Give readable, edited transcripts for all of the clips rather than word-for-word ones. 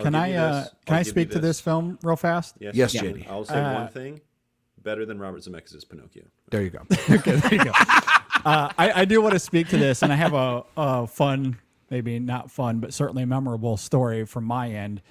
Can I speak to this film real fast? Yes, JD. I'll say one thing: better than Robert Zemeckis' Pinocchio. There you go. Okay, there you go. I do want to speak to this, and I have a fun, maybe not fun, but certainly memorable story from my end.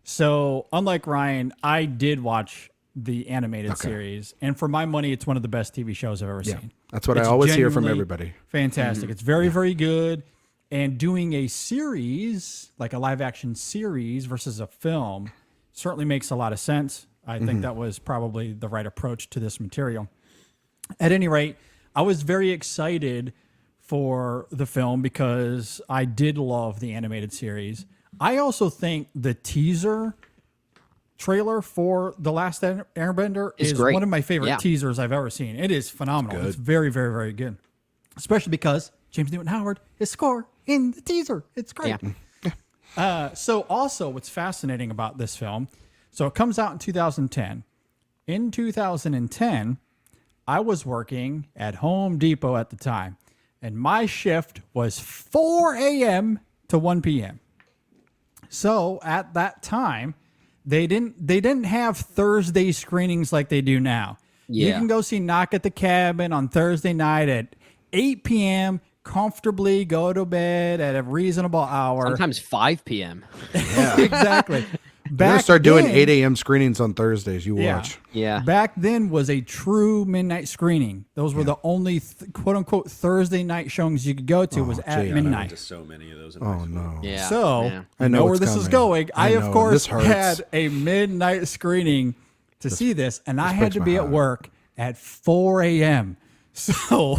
So, unlike Ryan, I did watch the animated series, and for my money, it's one of the best TV shows I've ever seen. That's what I always hear from everybody. Fantastic. It's very, very good. And doing a series, like a live action series versus a film, certainly makes a lot of sense. I think that was probably the right approach to this material. At any rate, I was very excited for the film because I did love the animated series. I also think the teaser trailer for The Last Airbender is great. one of my favorite teasers I've ever seen. It is phenomenal. It's very, very, very good. Especially because James Newton Howard, his score in the teaser. It's great. Yeah. So also what's fascinating about this film, so it comes out in 2010. In 2010, I was working at Home Depot at the time, and my shift was 4 a.m. to 1 p.m. So at that time, they didn't have Thursday screenings like they do now. You can go see Knock at the Cabin on Thursday night at 8 p.m., comfortably go to bed at a reasonable hour. Sometimes 5 p.m. Exactly. We're going to start doing 8 a.m. screenings on Thursdays. You watch. Yeah. Back then was a true midnight screening. Those were the only quote-unquote Thursday night showings you could go to was at I midnight. went to so many of those. In Oh, no. Yeah. So, I know where what's this is coming. going. I of know, course, this hurts. had a midnight screening to see this, and I had breaks to my be at heart. work at 4 a.m. So,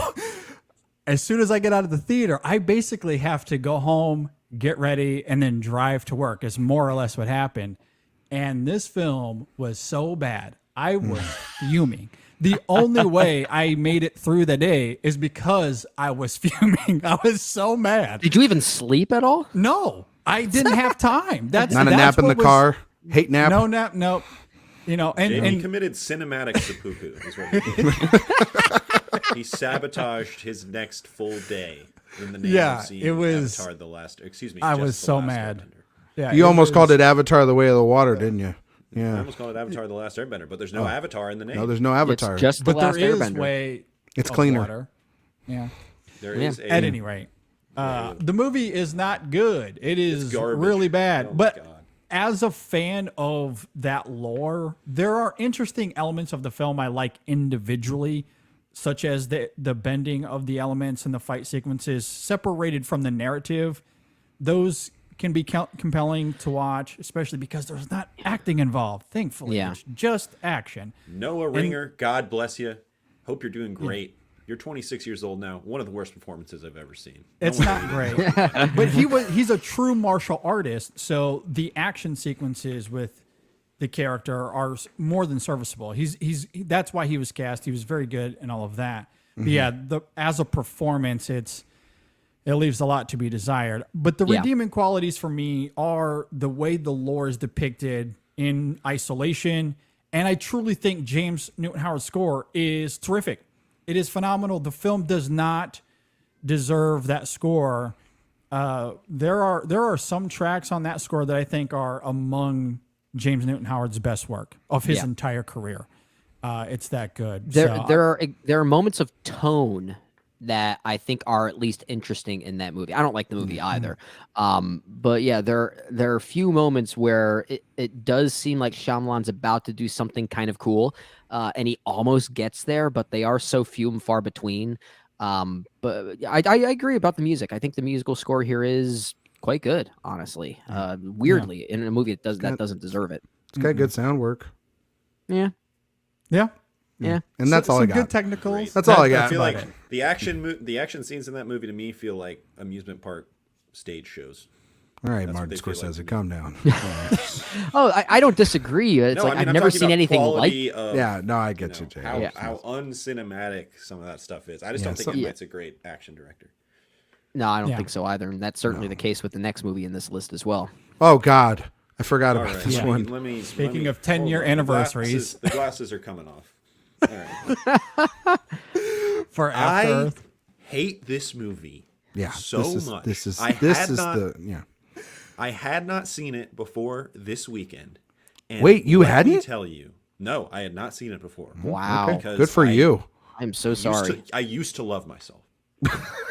as soon as I get out of the theater, I basically have to go home, get ready, and then drive to work, is more or less what happened. And this film was so bad. I was fuming. The only way I made it through the day is because I was fuming. I was so mad. Did you even sleep at all? No, I didn't have time. That's Not a that's nap in the what was- car. Hate nap. No nap. No. You know, Jamie and committed cinematic seppuku. Is what he did. He sabotaged his next full day in the name of seeing it was. Avatar: The Last. Excuse me. I just was The so Last mad. Airbender. Yeah, You almost was- called it Avatar: The Way of the Water, didn't you? I Yeah. almost called it Avatar: The Last Airbender, but there's no Avatar in the name. No, there's no Avatar. It's just the But there last is Airbender. way. It's of cleaner. Water. Yeah. There is a. At any rate, the movie is not good. It is garbage. really bad. Oh my but God. as a fan of that lore, there are interesting elements of the film I like individually, such as the bending of the elements and the fight sequences separated from the narrative. Those can be compelling to watch, especially because there's not acting involved. Thankfully, Yeah. it's just action. Noah Ringer, God bless you. Hope you're doing great. You're 26 years old now. One of the worst performances I've ever seen. It's not great, but he's a true martial artist, so the action sequences with the character are more than serviceable. That's why he was cast. He was very good and all of that. But yeah, as a performance, it leaves a lot to be desired. But the redeeming qualities for me are the way the lore is depicted in isolation, and I truly think James Newton Howard's score is terrific. It is phenomenal. The film does not deserve that score. There are some tracks on that score that I think are among James Newton Howard's best work of his entire career. It's that good. There are moments of tone that I think are at least interesting in that movie. I don't like the movie either. But yeah, there are a few moments where it does seem like Shyamalan's about to do something kind of cool. And he almost gets there, but they are so few and far between. But I agree about the music. I think the musical score here is quite good, honestly. Weirdly, in a movie that doesn't deserve it. It's got good sound work. Yeah. yeah. Yeah. And that's all I some got. good technicals. Great. That's all I I got. feel about like the action scenes in that movie to me feel like amusement park stage shows. All right, That's what Martin they feel like Scorsese, to me. calm down. Oh, I don't disagree. It's No, like I mean, I've I'm never talking seen about anything like. quality of, Yeah, no, I get you, Jay. how uncinematic some of that stuff is. I just don't think some- Mike's a great action director. No, I don't Yeah. think so either. And that's certainly the case with the next movie in this list as well. Oh, God. I forgot All about right, this let one. me- let me- Speaking let of 10-year hold on. anniversaries. The glasses are coming off. All right. For After I Earth. hate this movie Yeah, so this is, much. This is I this had is not- the yeah. I had not seen it before this weekend. And Wait, you let me hadn't? tell you, no, I had not seen it before. Wow. Because Good for you. I'm so sorry. I used to love myself.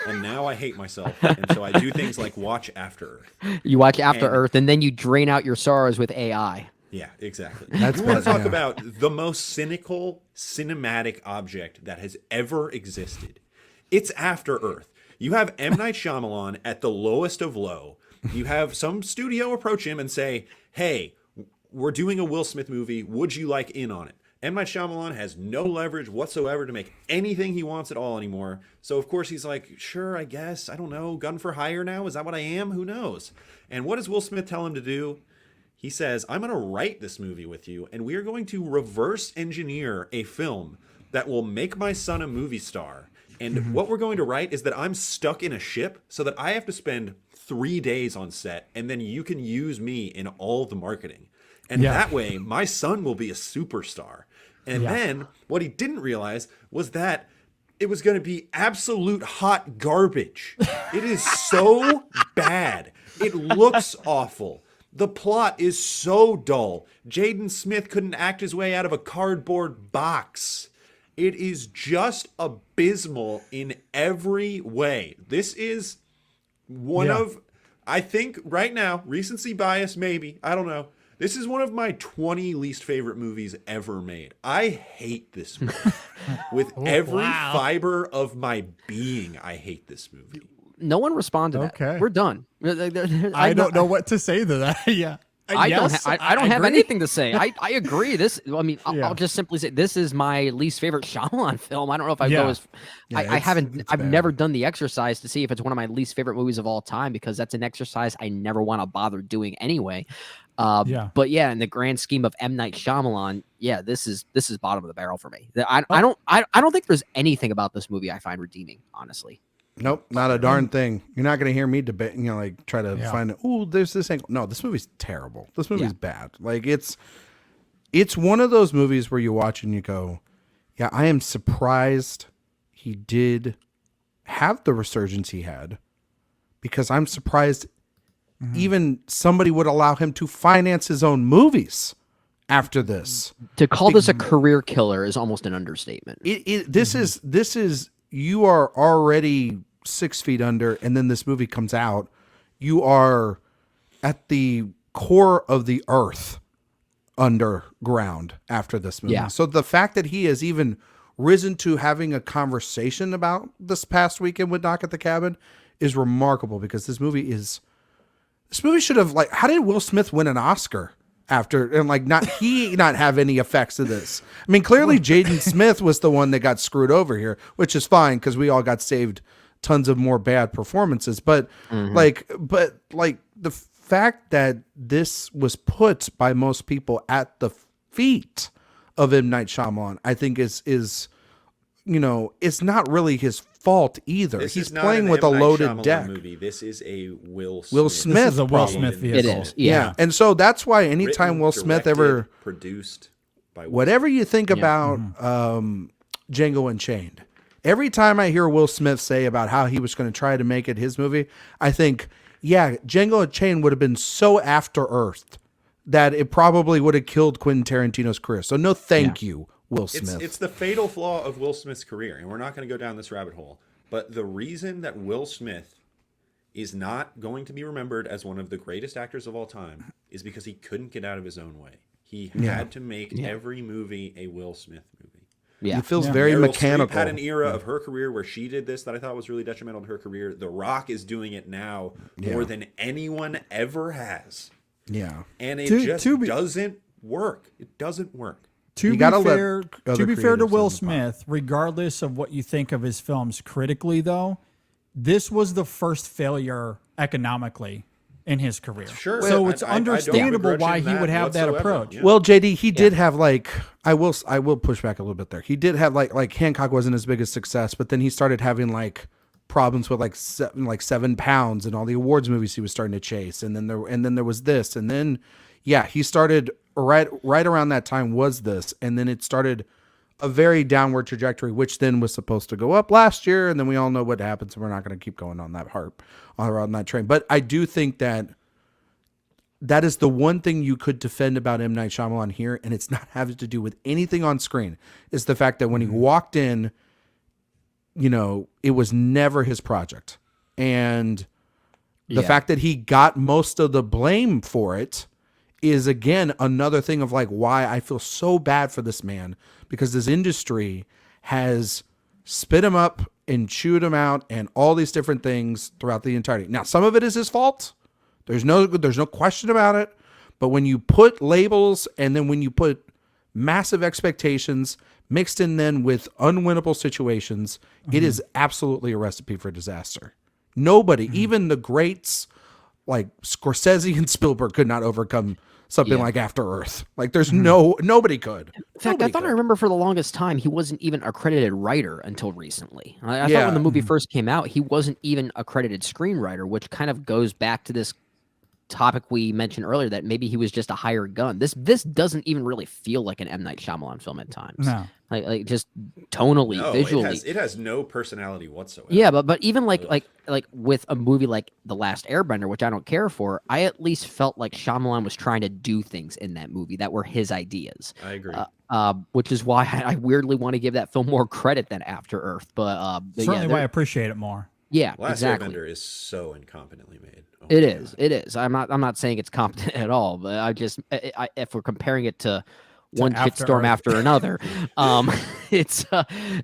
And now I hate myself. And so I do things like watch After Earth. You watch After And- Earth, and then you drain out your sorrows with AI. Yeah, exactly. That's you want to bad, talk yeah. about the most cynical cinematic object that has ever existed. It's After Earth. You have M. Night Shyamalan at the lowest of low. You have some studio approach him and say, hey, we're doing a Will Smith movie. Would you like in on it? M. Night Shyamalan has no leverage whatsoever to make anything he wants at all anymore. So, of course, he's like, sure, I guess. I don't know. Gun for hire now? Is that what I am? Who knows? And what does Will Smith tell him to do? He says, I'm going to write this movie with you, and we are going to reverse engineer a film that will make my son a movie star. And what we're going to write is that I'm stuck in a ship so that I have to spend 3 days on set, and then you can use me in all the marketing. And Yeah. that way, my son will be a superstar. And then what he didn't realize was that it was going to be absolute hot garbage. It is so bad. It looks awful. The plot is so dull. Jaden Smith couldn't act his way out of a cardboard box. It is just abysmal in every way. This is one of, I think right now, recency bias maybe, I don't know. This is one of my 20 least favorite movies ever made. I hate this movie. With every fiber of my being, I hate this movie. No one responded to Okay. that. We're done. I don't know what to say to that. Yeah. I don't. Yes, I don't have agree. anything to say. I agree. This. I mean, Yeah. I'll just simply say this is my least favorite Shyamalan film. I don't know if I Yeah. go as. I it's- haven't. it's I've bad. never done the exercise to see if it's one of my least favorite movies of all time because that's an exercise I never want to bother doing anyway. Yeah. But yeah, in the grand scheme of M. Night Shyamalan, yeah, this is bottom of the barrel for me. I don't think there's anything about this movie I find redeeming. Honestly. Nope, not a darn thing. You're not going to hear me debate, like try to Yeah. find, oh, there's this angle. No, this movie's terrible. This movie's bad. Like it's one of those movies where you watch and you go, yeah, I am surprised he did have the resurgence he had because I'm surprised even somebody would allow him to finance his own movies after this. To call this a career killer is almost an understatement. This is you are already 6 feet under, and then this movie comes out. You are at the core of the earth underground after this movie. Yeah. So the fact that he has even risen to having a conversation about this past weekend with Knock at the Cabin is remarkable because this movie should have, like, how did Will Smith win an Oscar after, and like not have any effects of this? I mean, clearly Jaden Smith was the one that got screwed over here, which is fine because we all got saved tons of more bad performances. But like the fact that this was put by most people at the feet of M. Night Shyamalan, I think is it's not really his fault either. This He's is not playing an with M. a Night loaded Shyamalan deck. movie. This is a Will Will Smith. Smith This is a Will problem. Smith It vehicle. is. Yeah. Yeah. And so that's why anytime Written, Will Smith directed, ever, produced by Will whatever you think about Django Unchained, every time I hear Will Smith say about how he was going to try to make it his movie, I think, yeah, Django Unchained would have been so after earth that it probably would have killed Quentin Tarantino's career. So no thank you, Will Smith. It's the fatal flaw of Will Smith's career, and we're not going to go down this rabbit hole. But the reason that Will Smith is not going to be remembered as one of the greatest actors of all time is because he couldn't get out of his own way. He had to make every movie a Will Smith movie. Yeah. He feels very Meryl mechanical. Streep had an era of her career where she did this that I thought was really detrimental to her career. The Rock is doing it now more than anyone ever has. Yeah. And it To- just to be- doesn't work. It doesn't work. To You be gotta let fair, other to be fair to creatives Will in the pot. Smith, regardless of what you think of his films critically, though, this was the first failure economically in his career. Sure. So I- it's I don't understandable begrudge why him he would have that whatsoever. approach. Yeah. Well, JD, he did have like I will push back a little bit there. He did have like Hancock wasn't his biggest success, but then he started having like problems with like 7 pounds and all the awards movies he was starting to chase, and then there was this, and then he started right around that time was this, and then it started a very downward trajectory, which then was supposed to go up last year, and then we all know what happens, and we're not going to keep going on that train. But I do think that that is the one thing you could defend about M. Night Shyamalan here, and it's not having to do with anything on screen, is the fact that when he walked in, it was never his project. And the fact that he got most of the blame for it is, again, another thing of like why I feel so bad for this man, because this industry has spit him up and chewed him out and all these different things throughout the entirety. Now, some of it is his fault. There's no question about it. But when you put labels and then when you put massive expectations mixed in then with unwinnable situations, it is absolutely a recipe for disaster. Nobody, even the greats like Scorsese and Spielberg, could not overcome something like After Earth. Like there's nobody could. In fact, I thought I remember for the longest time he wasn't even a credited writer until recently. I thought when the movie first came out, he wasn't even a credited screenwriter, which kind of goes back to this topic we mentioned earlier that maybe he was just a hired gun. This doesn't even really feel like an M. Night Shyamalan film at times. No. Like just tonally, No, visually. it has no personality whatsoever. Yeah, but even like with a movie like The Last Airbender, which I don't care for, I at least felt like Shyamalan was trying to do things in that movie that were his ideas. I agree. Which is why I weirdly want to give that film more credit than After Earth. But Certainly why I appreciate it more. Yeah, Last exactly. Airbender is so incompetently made. Oh It my is. God. It is. I'm not saying it's competent at all, but if we're comparing it to one After shitstorm Earth. after another, it's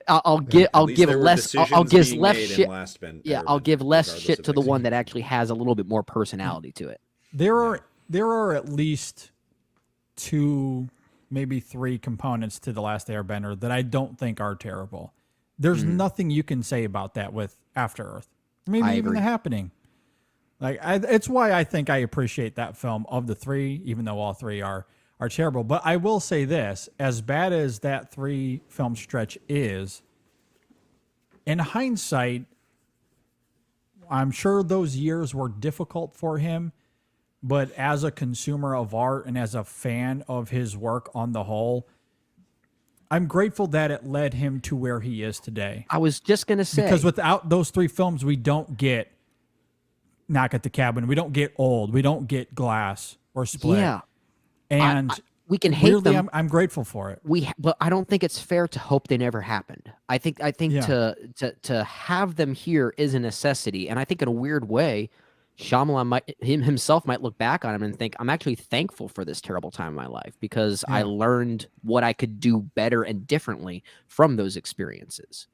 I'll give At least there were less I'll decisions give being less made in shit. Last Ben- Yeah, I'll Airbender, give less regardless shit of to the one execution. that actually has a little bit more personality to it. There are at least 2, maybe 3 components to The Last Airbender that I don't think are terrible. There's nothing you can say about that with After Earth. Maybe I even agree. The Happening. It's why I think I appreciate that film of the 3, even though all 3 are terrible. But I will say this, as bad as that 3 film stretch is, in hindsight, I'm sure those years were difficult for him. But as a consumer of art and as a fan of his work on the whole, I'm grateful that it led him to where he is today. I was just gonna say Because without those 3 films, we don't get Knock at the Cabin. We don't get Old. We don't get Glass or Split. yeah, And we can hate weirdly, them. I'm grateful for it. But I don't think it's fair to hope they never happened. I think Yeah. to have them here is a necessity, and I think in a weird way, Shyamalan himself might look back on him and think, I'm actually thankful for this terrible time in my life because I learned what I could do better and differently from those experiences.